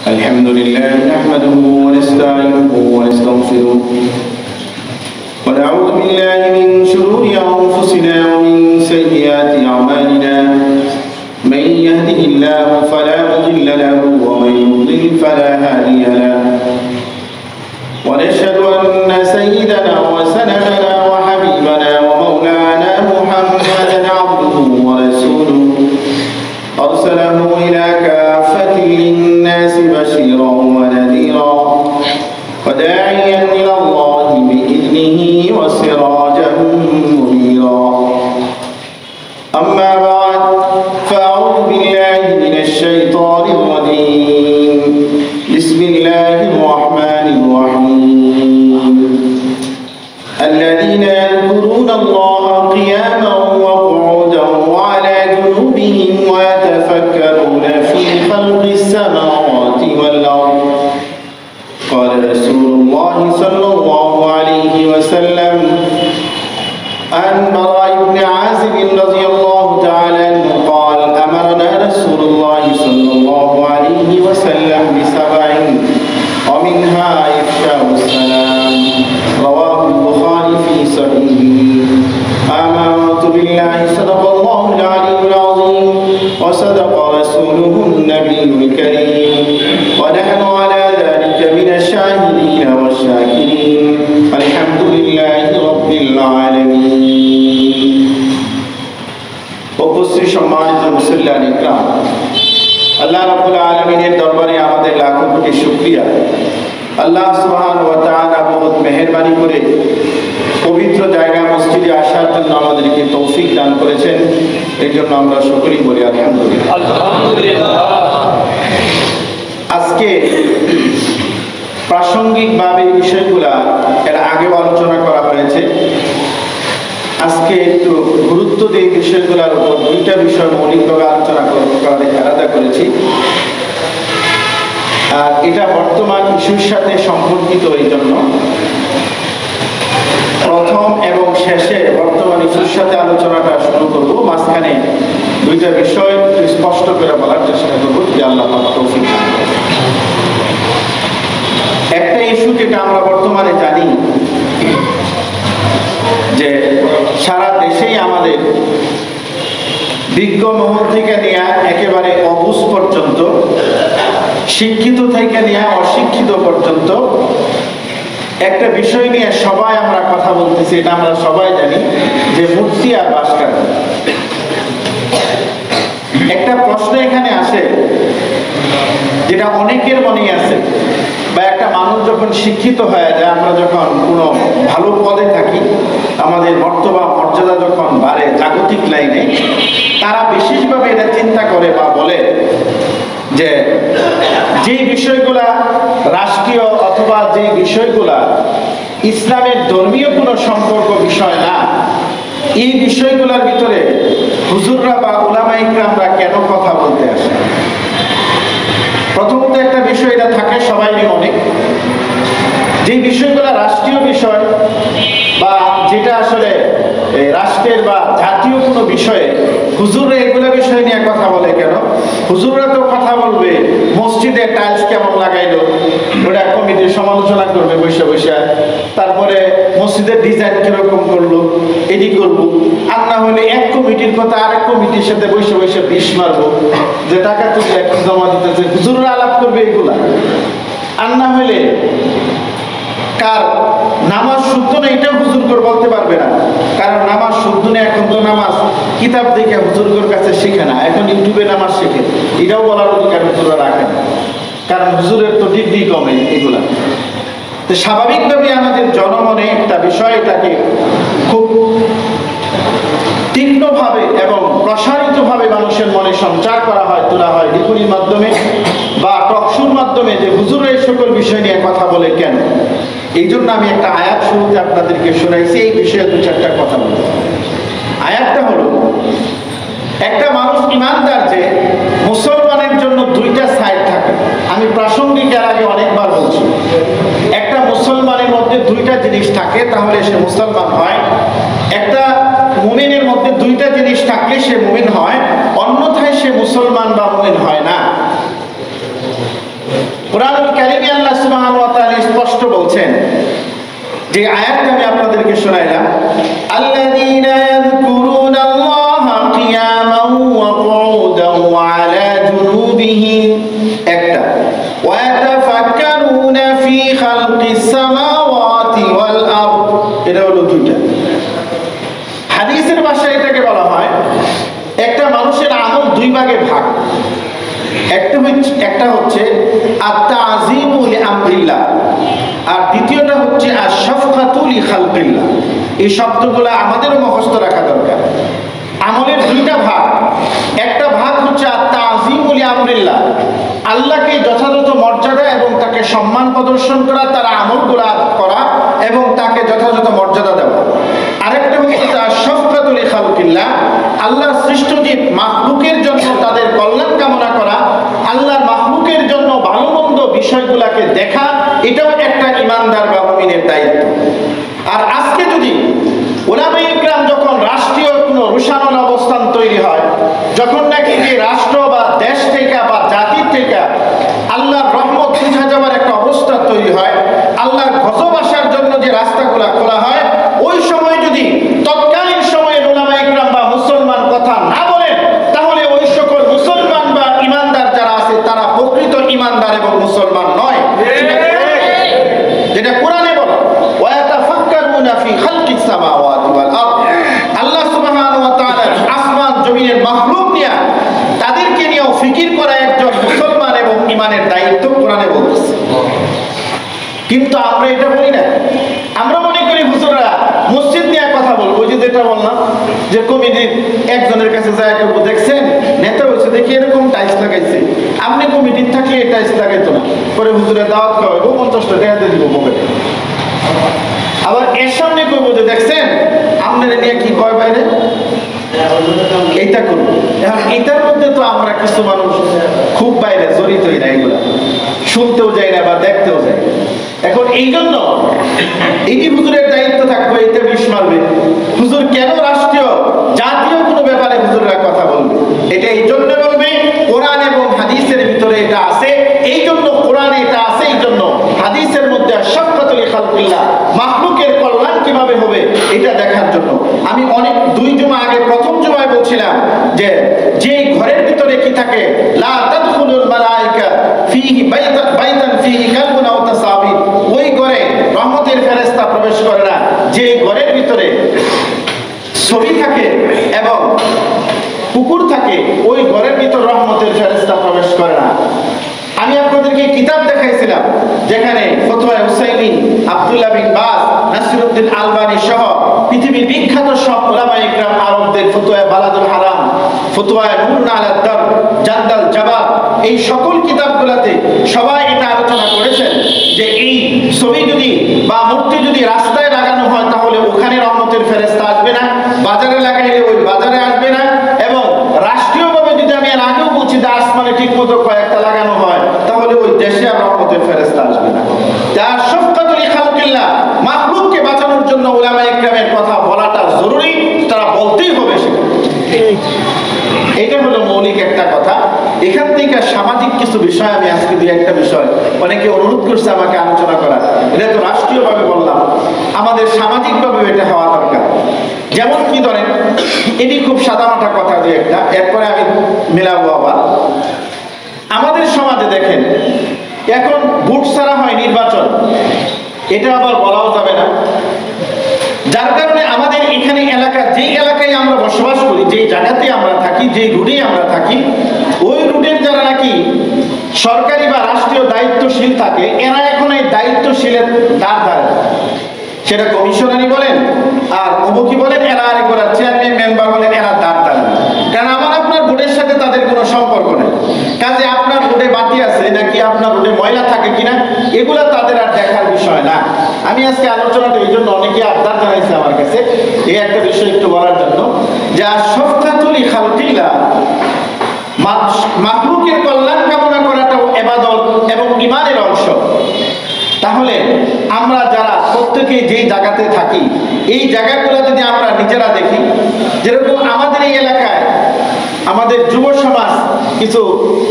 الحمد لله نحمده ونستعينه ونستغفره ونعوذ بالله من شرور أنفسنا ومن سيئات أعمالنا من يهده الله فلا مضل له ومن يضلل فلا هادي له ونشهد أن سيدنا وسندنا وحبيبنا ومولانا محمدا عبده ورسوله أرسله إلى كافة للناس بشيرا ونذيرا وداعيا إلى الله بإذنه وسراجا منيرا أما بعد فأعوذ بالله من الشيطان الرجيم بسم الله الرحمن الرحيم الذين يذكرون الله قياما وقعودا وعلى جنوبهم ويتفكرون في خلق السماوات والأرض قال رسول الله صلى الله عليه وسلم عن براء بن عازب رضي الله تعالى عنه قال أمرنا رسول الله صلى الله عليه وسلم بسبع ومنها إفشاء السلام رواه البخاري في صحيحه آمنت بالله صدق الله العلي العظيم وصدق رسوله النبي الكريم ونحن على ذلك من الشاهدين والشاكرين الحمد لله رب العالمين উপস্থিত সম্মানিত মুসল্লিয়ান ইকরাম আল্লাহ রাব্বুল আলামিনের দরবারে আমাদের লাখো কোটি শুকরিয়া আল্লাহ সুবহানাহু ওয়া তাআলা বহুত মেহেরবানি করে পবিত্র জায়গা মসজিদে আসার জন্য আমাদেরকে তৌফিক দান করেছেন এই জন্য আমরা সকলেই বলি আলহামদুলিল্লাহ আলহামদুলিল্লাহ আজকে প্রাসঙ্গিকভাবে বিষয়গুলা এর আগে আলোচনা করা হয়েছে আজকে একটু গুরুত্ব দিয়ে বিষয়গুলোর উপর দুইটা বিষয় মৌলিকভাবে আলোচনা করার ইরাদা করেছি আর এটা বর্তমান ইস্যুর সাথে সম্পর্কিত এই জন্য প্রথম এবং শেষে বর্তমান ইস্যুর সাথে আলোচনাটা শুরু করব মাঝখানে দুইটা বিষয় স্পষ্ট করে বলার চেষ্টা করবো যে আল্লাহ পাক তৌফিক দান করেন। একটা ইস্যু যেটা আমরা বর্তমানে জানি যে সারা দেশেই আমাদের বিজ্ঞ মহল থেকে নিয়ে একেবারে অবুঝ পর্যন্ত শিক্ষিত থেকে নিয়ে অশিক্ষিত পর্যন্ত একটা বিষয় নিয়ে সবাই আমরা কথা বলতেছি, এটা আমরা সবাই জানি যে মূর্তি আর ভাস্কর। একটা প্রশ্ন এখানে আসে যেটা অনেকের মনেই আছে, বা একটা মানুষ যখন শিক্ষিত হয়ে যায়, আমরা যখন কোনো ভালো পদে থাকি, আমাদের মর্তবা মর্যাদা যখন বাড়ে জাগতিক লাইনে, তারা বিশেষভাবে এটা চিন্তা করে বা বলে যে যেই বিষয়গুলা রাষ্ট্রীয় অথবা যে বিষয়গুলা ইসলামের ধর্মীয় কোনো সম্পর্ক বিষয় না, এই বিষয়গুলোর ভিতরে হুজুররা বা উলামা ইকরামরা কেন কথা বলতে আসে? প্রথমত একটা বিষয় এটা থাকে সবাইরই অনেক, যে বিষয়গুলো রাষ্ট্রীয় বিষয় বা যেটা আসলে রাষ্ট্রের বা জাতীয় কোনো বিষয়ে হুজুররা এগুলো বিষয় নিয়ে কথা বলে কেন? হুজুররা তো কথা বলবে মসজিদে টাইলস কেমন লাগাইলো, ওটা কমিটির সমালোচনা করবে বসে বসে, তারপরে মসজিদের ডিজাইন কিরকম করলো এটি করবো, আর না হলে এক কমিটির কথা আরেক কমিটির সাথে বসে বসে বিষ মারবো যে টাকা তুলে এখন জমা দিতেছে, হুজুররা আলাপ করবে এগুলা। আর না হলে কার নামাজ শুদ্ধ না এটাও হুজুরগর বলতে পারবে না, কারণ নামাজ শুদ্ধ না এখন তো নামাজ কিতাব দেখে হুজুরগর কাছে শিখে না, এখন ইউটিউবে নামাজ শিখে, এটাও বলার অধিকার হুজুররা রাখে না, কারণ হুজুরের তো ডিগ্রি কমে এগুলা। তো স্বাভাবিকভাবে আমাদের জনমনে একটা বিষয় এটাকে খুব তীক্ষ্ণভাবে এবং প্রসারিতভাবে মানুষের মনে সঞ্চার করা হয়, তোলা হয় লিখনির মাধ্যমে বা টকশুর মাধ্যমে, যে হুজুর এই সকল বিষয় নিয়ে কথা বলে কেন। এই জন্য আমি একটা আয়াত শুরুতে আপনাদেরকে শোনাইছি, এই বিষয়ে দু চারটা কথা বলবো। আয়াতটা হলো, একটা মানুষ ইমানদার যে মুসলমানের জন্য দুইটা সাইড থাকে। আমি প্রাসঙ্গিক এর আগে অনেকবার বলছি, একটা মুসলমানের মধ্যে দুইটা জিনিস থাকে তাহলে সে মুসলমান হয়। একটা মুমিনের মধ্যে দুইটা জিনিস থাকলে সে মুমিন হয়, অন্যথায় সে মুসলমান বা মুমিন হয় না। কুরআনুল কারীমে আল্লাহ সুবহানাহু ওয়া তাআলা স্পষ্ট বলছেন, যে আয়াতটা আমি আপনাদেরকে শোনাইলাম, আল্লাযীনা ইয়াযকুরুনাল্লাহা কিয়ামান ওয়া কুউদান ওয়া আলা জুনুবিহিম, একটা, ওয়া ইয়াতাফাক্কারুনা ফি খালকিস সামাওয়াতি ওয়াল আরদ, এটা হলো দুইটা। হাদিসের ভাষায় এটাকে বলা হয় একটা মানুষের আমল দুই ভাগে ভাগ। একটা হচ্ছে আত-তা'যীমু লিআমরিল্লাহ, আর দ্বিতীয়টা হচ্ছে আশ-শাফকাতু লিখালকিল্লাহ। এই শব্দগুলো আমাদেরও মুখস্থ রাখা দরকার। আমলের দুইটা ভাগ। একটা ভাগ হচ্ছে আত-তা'যীমু লিআমরিল্লাহ, আল্লাহকে যথাযথ মর্যাদা এবং তাকে সম্মান প্রদর্শন করা, তার আমলগুলো করা এবং তাকে যথাযথ মর্যাদা দেওয়া। আরেকটা হচ্ছে আশ-শাফকাতু লিখালকিল্লাহ, আল্লাহর সৃষ্ট জীব মাখলুকের জন্য তাদের কল্যাণ কামনা করা, আল্লাহর মাখলুকের জন্য ভালো মন্দ বিষয়গুলোকে দেখা, এটাও একটা ইমানদার বা মুমিনের দায়িত্ব। আর আজকে যদি উলামায়ে ইকরাম যখন রাষ্ট্রীয় কোনো রুশানল অবস্থান তৈরি হয়, যখন নাকি যে রাষ্ট্র বা দেশ থেকে বা জাতির থেকে আল্লাহর রহমত বুঝা যাওয়ার একটা অবস্থা তৈরি হয়, আল্লাহর গজব আসার জন্য যে রাস্তাগুলো খোলা হয়, ওই সময় যদি তৎকালীন সময়ে উলামায়ে ইকরাম বা মুসলমান কথা না বলেন, তাহলে ওই সকল মুসলমান বা ইমানদার যারা আছে তারা প্রকৃত ইমানদার এবং মুসলমান নয়। যেটা কোরআনে বলে, ওয়া ইয়াতাফাক্কারুনা ফি খালকিস সামাওয়াতি ওয়াল আরদ, আল্লাহ সুবহানাহু ওয়া তাআলা আসমান জমিনের মাখলুক নিয়ে তাদেরকে নিয়েও ফিকির করা একজন মুসলমান এবং ইমানের দায়িত্ব কোরআনে বলতেছে। কিন্তু আমরা এটা বলি না। আমরা মনে করি হুজুররা মসজিদ নিয়ে কথা বলবো, ওই যে যেটা বললাম যে কমিটির একজনের কাছে যায় কেউ দেখছেন নেতা হয়েছে দেখি এরকম টাইলস লাগাইছে, আপনি কমিটির থাকলে এই টাইলস লাগাইতো না, পরে হুজুরের দাওয়াত খাওয়াবো 50টা টাকা দিয়ে দিব পকেটে। আবার এর সামনে কইব যে দেখছেন আপনারা নিয়ে কি কয় বাইরে এইটা করবো। এখন এটার মধ্যে তো আমরা কিছু মানুষ খুব বাইরে জড়িতই না, এগুলা শুনতেও যাই না বা দেখতেও যাই। এখন এই জন্য এই হুজুরের দায়িত্ব থাকবে, এতে বিষ মারবে। হুজুর কেন রাষ্ট্রীয় জাতীয় কোনো ব্যাপারে হুজুররা কথা বলবে? এটা এই জন্য বলবে কোরআন এবং হাদিসের ভিতরে এটা আছে, এই জন্য কোরআনে এটা আছে, এই জন্য হাদিসের মধ্যে শাফকাতুল লিখালকিল্লাহ, মাখলুকের কল্যাণ কিভাবে হবে এটা দেখার জন্য। আমি অনেক 2 জুমা আগে প্রথম জুমায় বলছিলাম যে যেই ঘরের ভিতরে কি থাকে, লা তাদখুলুল মালায়েকা ফীহি বাইতান ফীহি কালবুন আও তাসাবির, ওই ঘরে রহমতের ফেরেশতা প্রবেশ করে না। যে ঘরের ভিতরে ছবি থাকে এবং কুকুর থাকে, ওই ঘরের ভিতর রহমতের ফেরেশতা প্রবেশ করে না। আমি আপনাদেরকে কিতাব দেখাইছিলাম যেখানে ফতোয়া হুসাইনি, আব্দুল্লাহ বিন বাজ, নাসিরউদ্দিন আলবানী সহ পৃথিবীর বিখ্যাত সব উলামায়ে ইকরাম আরবদের ফতোয়া বালাদুল হারাম, ফতোয়া নুরুন আলা দার, জান্দাল জাবাব, এই সকল কিতাবগুলোতে সবাই এটা আলোচনা করেছেন যে এই ছবি যদি বা মূর্তি যদি রাস্তায় লাগানো হয় তাহলে ওখানে রহমতের ফেরেশতা আসবে না, বাজারে লাগাইলে ওই বাজারে আসবে না, এবং রাষ্ট্রীয়ভাবে যদি আমি এর আগেও বলছি যে আসমানে ঠিক মতো কয়েকটা লাগানো হয় তাহলে ওই দেশে আর রহমতের ফেরেশতা আসবে না। তার শাফকাতুল লিখালকিল্লাহ, মাখলুককে বাঁচানোর জন্য উলামায়ে ইকরামের কথা বলাটা জরুরি, তারা বলতেই হবে সেটা। এটা হলো মৌলিক একটা কথা। এখান থেকে সামাজিক কিছু বিষয় আমি আজকে 2-1টা বিষয় অনেকে অনুরোধ করছে আমাকে আলোচনা করার। এটা তো রাষ্ট্রীয়ভাবে বললাম, আমাদের সামাজিকভাবে এটা হওয়া দরকার। যেমন কি ধরেন, এটি খুব সাধারণটা কথা 2-1টা, এরপরে আমি মেলাবো। আবার আমাদের সমাজে দেখেন এখন ভোট ছাড়া হয় নির্বাচন, এটা আবার বলাও যাবে না। যার কারণে আমাদের এখানে এলাকা, যেই এলাকায় আমরা বসবাস করি, যেই জায়গাতে আমরা থাকি, যেই রুটে আমরা থাকি, ওই রুটের যারা নাকি সরকারি বা রাষ্ট্রীয় দায়িত্বশীল থাকে, এরা এখন এই দায়িত্বশীলের দ্বার, সেটা কমিশনারই বলেন আর অমুকি বলেন, এরা আর করার চেয়ারম্যান মেম্বার বলেন, এরা দ্বার। কারণ আমার আপনার ভোটের সাথে তাদের কোনো সম্পর্ক নেই। কাজে আপনার ভোটে বাতি আছে নাকি আপনার ভোটে ময়লা থাকে কিনা, এগুলা তাদের আর দেখার বিষয় না। আমি আজকে আলোচনাটা এই জন্য অনেকে আবদার জানাইছে আমার কাছে এই একটা বিষয় একটু বলার জন্য, যে শাফকাতুল লিখালকিল্লাহ, মাখলুকের কল্যাণ কামনা করাটাও ইবাদত এবং ঈমানের অংশ। তাহলে আমরা যারা প্রত্যেকে যেই জায়গাতে থাকি, এই জায়গাগুলো যদি আমরা নিজেরা দেখি, যেরকম আমাদের এই এলাকায় আমাদের যুব সমাজ, কিছু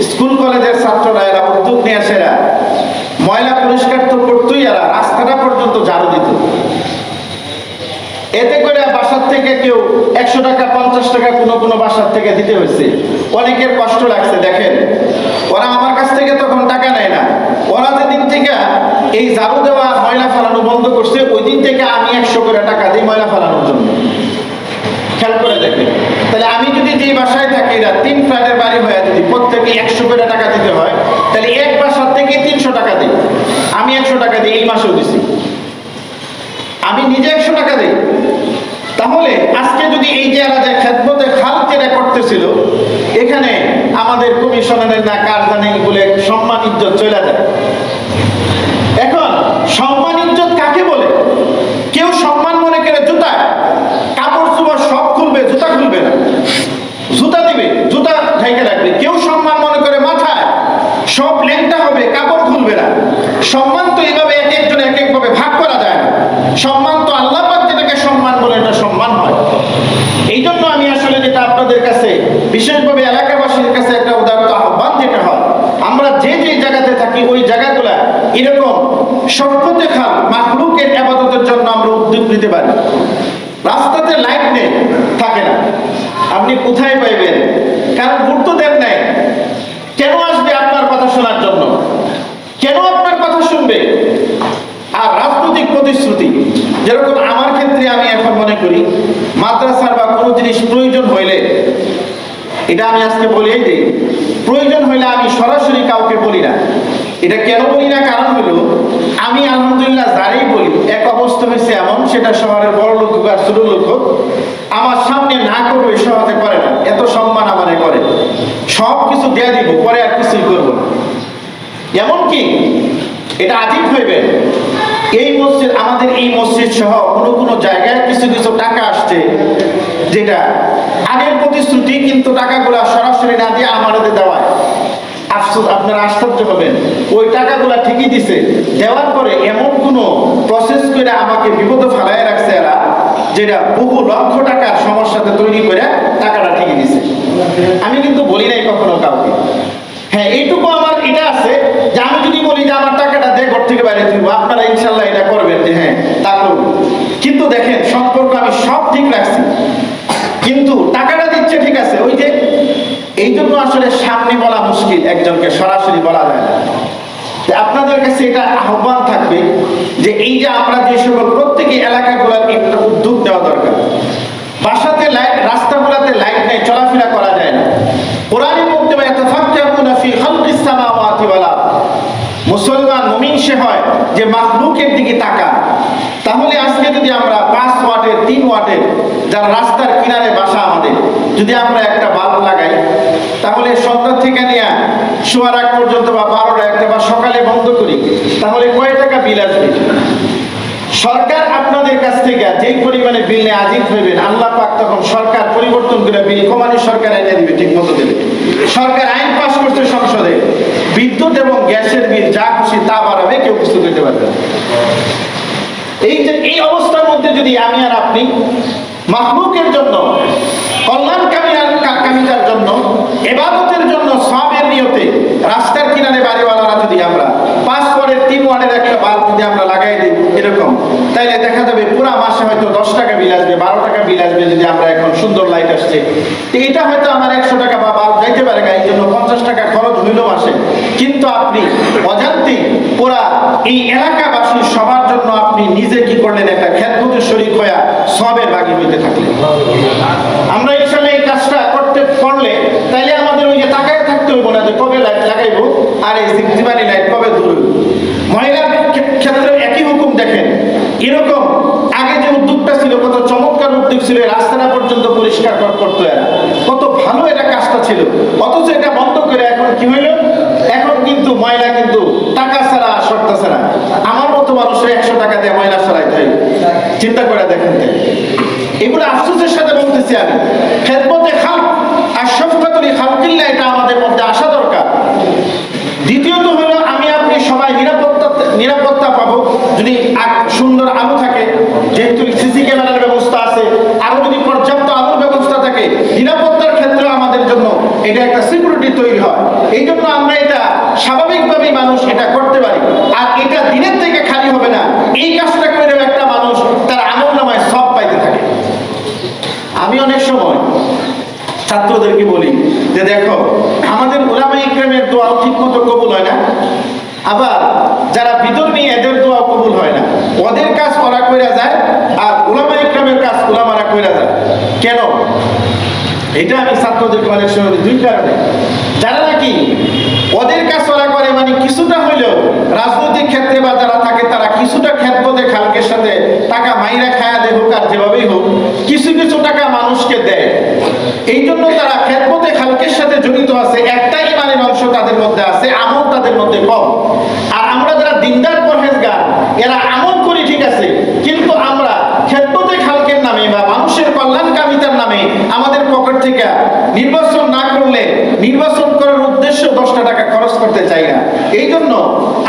স্কুল কলেজের ছাত্ররা, এরা উদ্যোগ নিয়ে আসেরা পর্যন্ত ঝাড়ু দিত। এতে করে বাসার থেকে কেউ 100 টাকা 50 টাকা কোনো কোনো বাসার থেকে দিতে হয়েছে। অনেকের কষ্ট লাগছে। দেখেন, ওরা আমার কাছ থেকে তখন টাকা নেয় না। ওরা যেদিন থেকে এই ঝাড়ু দেওয়া ময়লা ফেলানো বন্ধ করছে, ওই দিন থেকে আমি 100 করে টাকা দিই ময়লা ফেলানোর জন্য। খেয়াল করে দেখেন, তাহলে আমি যদি যে বাসায় থাকি, 3 ফ্ল্যাটের বাড়ি হয়ে যদি প্রত্যেকে 100 করে টাকা দিতে হয়, তাহলে এক বাসার থেকে 300 টাকা দিই। আমি 100 টাকা দিই, এই মাসেও দিছি। আমি নিজে 100 টাকা দিই। তাহলে আজকে যদি এই যে এরা যে খেদমতে খালক যেটা করতেছিল, এখানে আমাদের কমিশনারের না কার জানে বলে সম্মান ইজ্জত চলে যায়। এখন সম্মান ইজ্জত কাকে বলে? কেউ সম্মান মনে করে জুতা, কাপড় চোপড় সব খুলবে, জুতা খুলবে না, জুতা দিবে, জুতা ঢেকে রাখবে। কেউ সম্মান মনে করে মাথায় সব লেংটা হবে, কাপড় খুলবে না। সম্মান তো এইভাবে এক একজন এক একভাবে ভাগ করা যায় না। সম্মান তো আল্লাহ পাক যেটাকে সম্মান বলে, এটা সম্মান হয়। এই জন্য আমি আসলে যেটা আপনাদের কাছে বিশেষভাবে এলাকাবাসীর কাছে একটা উদাহরণ আহ্বান যেটা হয়, আমরা যে যে জায়গাতে থাকি ওই জায়গাগুলা এরকম সর্বতে খাল মাখলুকের ইবাদতের জন্য আমরা উদ্যোগ নিতে পারি। রাস্তাতে লাইট নেই, থাকে না, আপনি কোথায় পাইবেন? কারণ গুরুত্ব দেন নাই। কেন আসবে আপনার কথা শোনার জন্য? কেন আপনার কথা শুনবে? আর রাজনৈতিক প্রতিশ্রুতি, যেরকম আমার ক্ষেত্রে আমি এখন মনে করি মাদ্রাসার বা কোনো জিনিস প্রয়োজন হইলে, এটা আমি আজকে বলেই দিই, প্রয়োজন হইলে আমি সরাসরি কাউকে বলি না। এটা কেন বলি না? কারণ হলো আমি আলহামদুলিল্লাহ যারাই বলি, এক অবস্থা হয়েছে এমন, সেটা শহরের বড় লোক হোক আর ছোট লোক হোক, আমার সামনে না করবে সহজে করে না। এত সম্মান আমারে করে, সব কিছু দেয়া দিব, পরে আর কিছুই করবো না। এমনকি এটা আজীব হইবে, এই মসজিদ, আমাদের এই মসজিদ সহ কোনো কোনো জায়গায় কিছু কিছু টাকা আসছে, যেটা আগের প্রতিশ্রুতি, কিন্তু টাকাগুলা সরাসরি না দিয়ে আমাদের দেওয়ায় আফসোস, আপনারা আশ্চর্য হবেন, ওই টাকাগুলা ঠিকই দিছে, দেওয়ার পরে এমন কোনো প্রসেস করে আমাকে বিপদে ফেলায় রাখছে এরা, যেটা বহু লক্ষ টাকার সমস্যাতে তৈরি করে টাকাটা ঠিকই দিছে। আমি কিন্তু বলি নাই কখনো কাউকে। হ্যাঁ, এইটুকু আমার এটা আছে যে আমি যদি বলি যে আমার টাকাটা দিয়ে ঘর থেকে বাইরে দিব, আপনারা ইনশাল্লাহ এটা করবেন যে হ্যাঁ তা করব। কিন্তু দেখেন, সম্পর্ক আমি সব ঠিক রাখছি, কিন্তু টাকাটা দিচ্ছে ঠিক আছে। ওই যে এই জন্য আসলে সামনে বলা মুশকিল, একজনকে সরাসরি বলা যায় না। আপনাদের কাছে এটা আহ্বান থাকবে যে এই যে আমরা যে সকল প্রত্যেকে এলাকাগুলোর একটা উদ্যোগ নেওয়া দরকার। বাসাতে লাইট, রাস্তাগুলোতে লাইট নেই, চলাফেরা করা যায় না। কোরআনে বক্তব্য ইয়াতাফাক্কারুনা ফি খালকিস সামাওয়াতি ওয়াল আরদ, মুসলমান মুমিন সে হয় যে মাখলুকের দিকে তাকায়। তাহলে আজকে যদি আমরা 5 ওয়াটের 3 ওয়াটের যারা রাস্তার কিনারে বাসা আমাদের, যদি আমরা একটা বাল্ব লাগাই, তাহলে সন্ধ্যা থেকে নিয়ে শোয়ার আগ পর্যন্ত বা 12টা 1টা বা সকালে বন্ধ করি, তাহলে কয় টাকা বিল আসবে? সরকার আপনাদের কাছ থেকে যেই পরিমাণে বিল নিয়ে আজিব হইবেন, আল্লাহ পাক তখন সরকার পরিবর্তন করে বিল কমানি সরকার এনে দিবে, ঠিক মতো দেবে। সরকার আইন পাস করছে সংসদে, বিদ্যুৎ এবং গ্যাসের বিল যা খুশি তা বাড়াবে, কেউ কিছু দিতে পারবে না। এই যে এই অবস্থার মধ্যে যদি আমি আর আপনি মাখলুকের জন্য, কল্যাণ কামিতার জন্য, ইবাদতের জন্য, সওয়াবের নিয়তে রাস্তার কিনারে বাড়িওয়ালারা যদি আমরা 5 ওয়াটের 3 ওয়াটের একটা বাল্ব যদি আমরা লাগাই দিই এরকম, তাইলে দেখা যাবে পুরা মাসে হয়তো 10 টাকা বিল আসবে, 12 টাকা বিল আসবে। যদি আমরা এখন সুন্দর লাইট আসছে, এটা হয়তো আমার 100 টাকা বা বাল্ব যাইতে পারে না, এই জন্য 50 টাকা খরচ হইল মাসে। কিন্তু আপনি অজান্তে পুরা এই এলাকাবাসী সবার জন্য আপনি নিজে কি করলেন? একটা খেদমতের শরীক হয়ে সওয়াবের ভাগী হইতে থাকলেন। আমরা ইনশাআল্লাহ এই কাজটা করতে পারলে তাইলে আমাদের ওই যে তাকায় থাকতে হইব না যে কবে লাইট লাগাইবো আর এই জীবাণী লাইট কবে দূর হইব। মহিলার ক্ষেত্রে একই হুকুম। দেখেন, এরকম আগে যে উদ্যোগটা ছিল, কত চমৎকার উদ্যোগ ছিল, রাস্তাটা পর্যন্ত পরিষ্কার করতো এরা, কত ভালো এটা কাজটা ছিল। অথচ এটা বন্ধ করে এখন কি হইল? এখন কিন্তু ময়লা কিন্তু টাকা ছাড়া সরতেছে না। আমার মতো মানুষের 100 টাকা দিয়ে ময়লা সরাইতে হয়, চিন্তা করে দেখেন। এগুলো আফসোসের সাথে বলতেছি আমি। খেদমতে খালক আর শফকাতুল খালকিল্লাহ, এটা আমাদের মধ্যে আসা দরকার। দ্বিতীয়ত হলো, আমি আপনি সবাই নিরাপত্তা পাবো যদি সুন্দর আলো থাকে, যেহেতু সিসি ক্যামেরার ব্যবস্থা আছে, আরো যদি পর্যাপ্ত আলোর ব্যবস্থা থাকে, নিরাপত্তার ক্ষেত্রে আমাদের জন্য এটা একটা সিকিউরিটি তৈরি হয়। এই জন্য আমরা এটা স্বাভাবিকভাবেই মানুষ এটা করতে পারি। আর এটা দিনের থেকে খালি হবে না, এই কাজটা সময় ছাত্রদেরকে বলি যে দেখো, আমাদের উলামায়ে ইকরামের দোয়া ঠিক মতো কবুল হয় না, আবার যারা ভিতর নিয়ে এদের দোয়া কবুল হয় না। ওদের কাজ ওরা কইরা যায় আর উলামায়ে ইকরামের কাজ উলামারা কইরা যায়। কেন? এটা আমি ছাত্রদেরকে অনেক সময় দুই কারণে। যারা নাকি ওদের কাজ ওরা করে, মানে কিছুটা হইলেও রাজনৈতিক ক্ষেত্রে বা যারা থাকে তারা কিছুটা খেদমতে খালকের সাথে টাকা মাইরা খায়া দেয় হোক আর যেভাবেই হোক, কিছু কিছু টাকা মানুষকে দেয়। এই জন্য তারা খেদমতে খালকের সাথে জড়িত আছে, একটা ইমানের অংশ তাদের মধ্যে আছে, আমল তাদের মধ্যে কম। আর আমরা যারা দিনদার পরহেজগার, এরা আমল করি ঠিক আছে, কিন্তু আমরা খেদমতে খালকের নামে বা মানুষের কল্যাণকামিতার নামে আমাদের পকেট থেকে নির্বাচন না করলে, নির্বাচন করার উদ্দেশ্য 10টা টাকা খরচ করতে চাই না। এই জন্য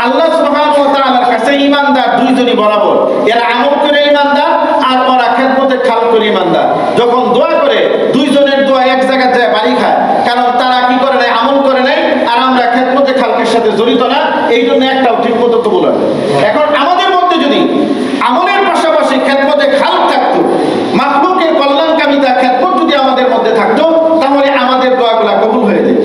আল্লাহ সুবহানাহু ওয়া তাআলার কাছে ইমানদার দুইজনই বরাবর, এরা আমল করে ইমানদার আর ওরা খেদমতে খাল করে ইমানদার। যখন দোয়া করে দুইজনের দোয়া এক জায়গায় যায় বাড়ি খায়, কারণ তারা কি করে নাই, আমল করে নাই, আর আমরা খেদমতে খালকের সাথে জড়িত না, এই জন্য একটাও ঠিক মতো কবুল হয়। এখন আমাদের মধ্যে যদি আমলের পাশাপাশি খেদমতে খাল থাকতো, মাখলুকের কল্যাণকামিতা খেদমত যদি আমাদের মধ্যে থাকতো, তাহলে আমাদের দোয়াগুলা কবুল হয়ে যেত।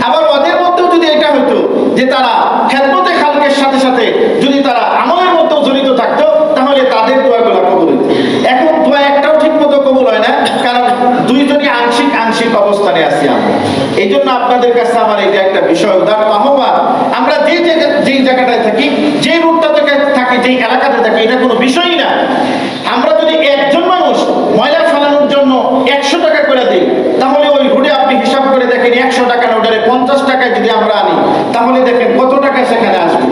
আবার ওদের মধ্যেও যদি এটা হতো যে তারা খেদমতে খালকের সাথে সাথে যদি তারা আমলের মধ্যেও জড়িত থাকতো, তাহলে তাদের দোয়াগুলা কবুল হতো। এখন দোয়া একটাও ঠিক মতো কবুল হয় না, কারণ দুইজনই আংশিক আংশিক অবস্থানে আছি আমরা। এই জন্য আপনাদের কাছে আমার এটা একটা বিষয় উদাহরণ আহ্বান, আমরা যেই জায়গাটায় থাকি, যে রুটটাতে থাকি, যেই এলাকাতে থাকি, এটা কোনো বিষয়ই না। আমরা যদি একজন মানুষ ময়লা ফেলানোর জন্য 100 টাকা করে দিই, তাহলে ওই রুটে আপনি হিসাব করে দেখেন 100 টাকা নোটারে 50 টাকায় যদি আমরা আনি, তাহলে দেখেন কত টাকা সেখানে আসবে।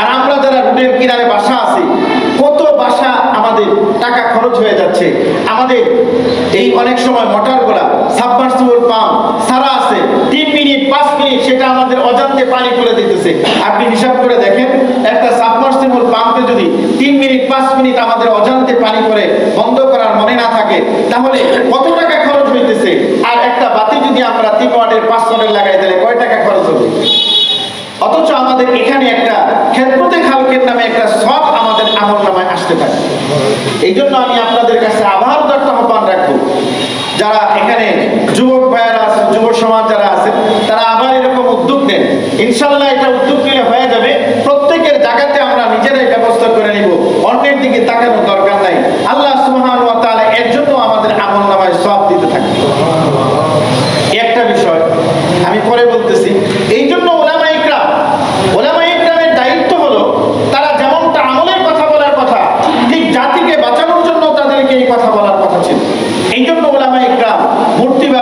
আর আমরা যারা রুটের কিনারে বাসা আছি, কত বাসা আমাদের টাকা খরচ হয়ে যাচ্ছে। আমাদের এই অনেক সময় মোটরগুলা সাবমার্সিবল পাম্প সারা আছে, 3 মিনিট 5 মিনিট সেটা আমাদের অজান্তে পানি তুলে দিতেছে। আপনি হিসাব করে দেখেন, একটা সাবমার্সিবল পাম্পে যদি 3 মিনিট 5 মিনিট আমাদের অজান্তে পানি করে বন্ধ করার মনে না থাকে, তাহলে কত টাকা খরচ হইতেছে। আর একটা বাতি যদি আমরা 3 ওয়াটের 5 ওয়াটের লাগাই দিলে কয় টাকা খরচ হবে। অথচ আমাদের এখানে একটা খেদমতে খালকের নামে একটা সব আমাদের আমল নামায় আসতে থাকে। এই জন্য আমি আপনাদের কাছে আবার একটা আহ্বান রাখবো, যারা এখানে যুবক ভাইয়েরা আছে, যুব সমাজ যারা আছে, তারা আবার এরকম উদ্যোগ নেন। ইনশাল্লাহ এটা উদ্যোগ নিলে হয়ে যাবে। প্রত্যেকের জায়গাতে আমরা নিজেরাই ব্যবস্থা করে নিব, অন্যের দিকে তাকানোর দরকার নাই। আল্লাহ সুবহানাহু ওয়া তাআলা এর জন্য আমাদের আমল নামায় সওয়াব দিতে থাকে। একটা বিষয় আমি পরে বলতেছি। এই জন্য উলামায়ে ইকরামের দায়িত্ব হলো, তারা যেমনটা আমলের কথা বলার কথা, ঠিক জাতিকে বাঁচানোর জন্য তাদেরকে এই কথা বলার কথা ছিল। এই জন্য উলামায়ে ইকরাম মূর্তি বা